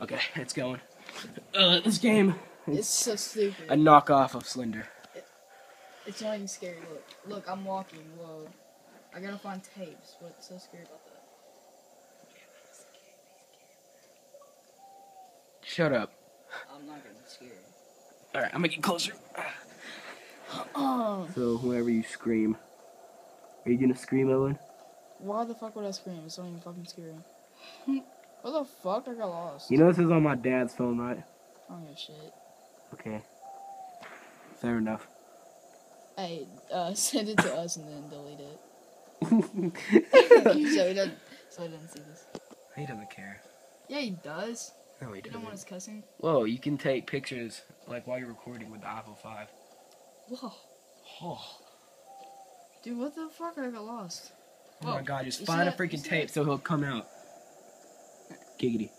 Okay, it's going. This game It's so stupid. a knockoff of Slender. It's not even scary. Look, I'm walking. Whoa. I gotta find tapes. What's so scary about that? Shut up. I'm not gonna be scared. Alright, I'm gonna get closer. Oh. So, whenever you scream. Are you gonna scream, Owen? Why the fuck would I scream? It's not even fucking scary. What the fuck? I got lost. You know this is on my dad's phone, right? I don't give a shit. Okay. Fair enough. Hey, send it to us and then delete it. so he doesn't see this. He doesn't care. Yeah, he does. No, he You don't doesn't. want us cussing? Whoa, you can take pictures like while you're recording with the iPhone 5. Whoa. Oh. Dude, what the fuck? I got lost. Oh my god, just You find a see that? freaking You see tape that? so he'll come out. Giggity.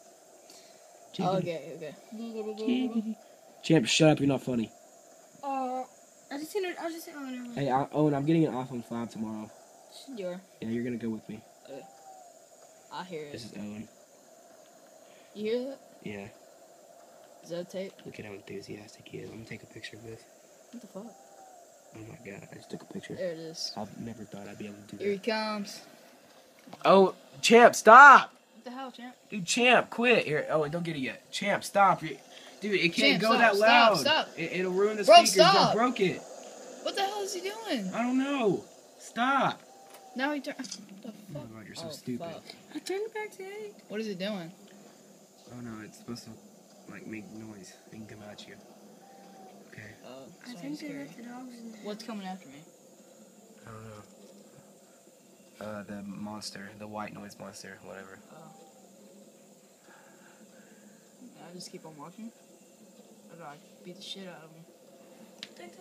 Oh, okay. Giggity. Champ, shut up, you're not funny. I just seen it. Hey, Owen, I'm getting an iPhone 5 tomorrow. You are. Yeah, you're gonna go with me. I hear it. This is Owen. You hear that? Yeah. Is that a tape? Look at how enthusiastic he is. I'm gonna take a picture of this. What the fuck? Oh my god, I just took a picture. There it is. I never thought I'd be able to do Here he that. comes. Oh, Champ, stop! What the hell, champ? Dude, Champ, quit. Here, oh, don't get it yet. Champ, stop. Dude, it can't Champ, go stop, that loud. stop. It'll ruin the Bro, speakers. stop. I broke it. What the hell is he doing? I don't know. Stop. Now he turned. What the Oh fuck? my god, you're so stupid. Fuck. I turned it back to 8. What is it doing? Oh no, it's supposed to like make noise and come at you. Okay. Oh, I it's think they scary. let the dogs in there. What's coming after me? I don't know. The monster, the white noise monster, whatever. Oh. I just keep on watching. Or do I beat the shit out of him?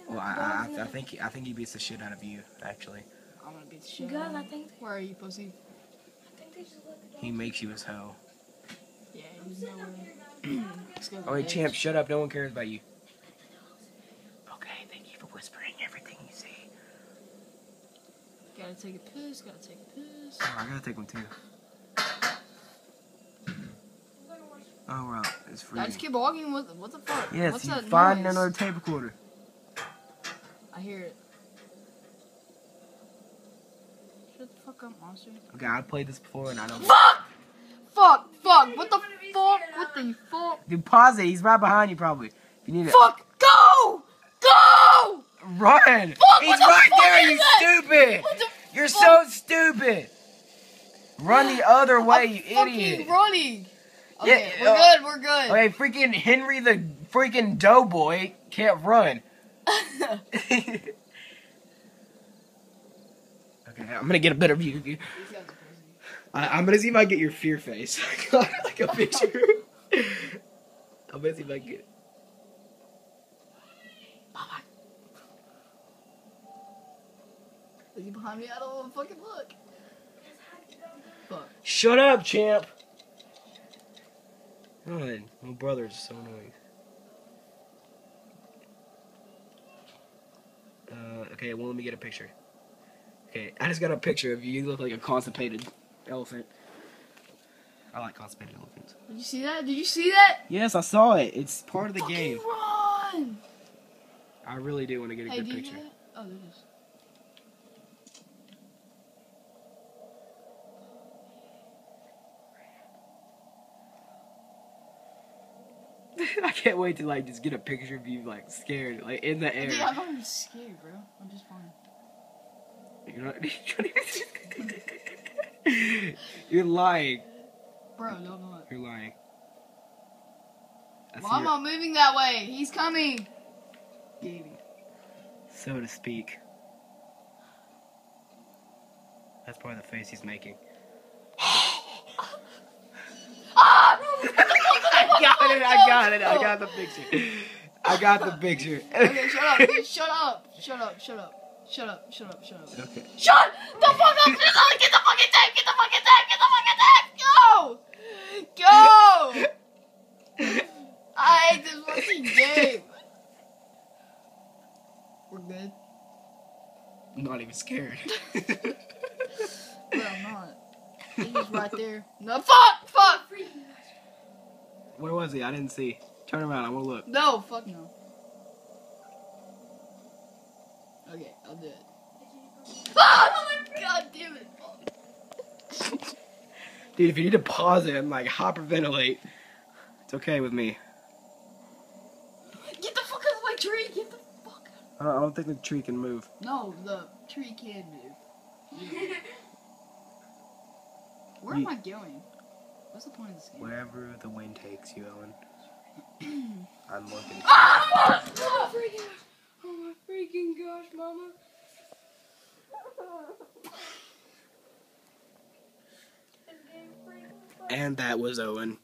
Well, I think he beats the shit out of you. Actually, I'm gonna beat the shit Guys, out of I him. think Where are you, pussy? I think they just let the dogs. he makes you his hoe. Yeah, he's nowhere. Let's go to Oh the wait, edge. Champ, shut up. No one cares about you. Okay, thank you for whispering everything you see. Gotta take a piss. Gotta take a piss. Oh, I gotta take one too. Oh wow, it's free. I just keep walking. What the fuck? Yes, What's you that find noise? another tape recorder. I hear it. Shut the fuck up, monster. Okay, I played this before and I don't. Fuck! Fuck! Fuck! What the fuck? What the fuck? Dude, pause it. He's right behind you, probably. If you need it. Fuck! Go! Go! Run! Fuck, He's what the right fuck there, is you that? stupid! What the You're fuck? so stupid! Run the other way, I'm you fucking idiot! running. Okay, Yeah, we're good. We're good. Okay, freaking Henry the freaking doughboy can't run. Okay, I'm gonna get a better view of you. These guys are crazy. I'm gonna see if I get your fear face. I got like a picture. I'm gonna see if I can get it. Is he behind me? I don't want to fucking look. Fuck. Shut up, champ! God, my brother is so annoying. Okay, well, let me get a picture. Okay, I just got a picture of you. You look like a constipated elephant. I like constipated elephants. Did you see that? Did you see that? Yes, I saw it. It's part of the Fucking game. run! I really do want to get a Hey, good do you picture. hear that? Oh, there it is. I can't wait to like just get a picture of you like scared, like in the air. Dude, I'm not even scared, bro. I'm just fine. You're not. You're lying. Bro, no, I'm not. You're lying. I see Why am your- I moving that way? He's coming. Gaby. so to speak. That's probably the face he's making. I got it. I got the picture. I got the picture. Okay, shut up, dude. Shut up. Shut up. Shut up. Shut up. Shut up. Shut up. Okay. Shut the fuck up! Get the fucking tape! Get the fucking tape! Get the fucking tape! Go! Go! I hate this fucking game. We're good. I'm not even scared. But I'm not. He's right there. No, fuck! Fuck! Where was he? I didn't see. Turn around. I want to look. No, fuck no. Okay, I'll do it. Oh my god damn it. Dude, if you need to pause it and like hyperventilate, it's okay with me. Get the fuck out of my tree! Get the fuck out. I don't think the tree can move. No, the tree can move. Where am I going? What's the point of this game? Wherever the wind takes you, Owen. I'm looking. Oh, freaking! Oh my freaking gosh, mama! And that was Owen.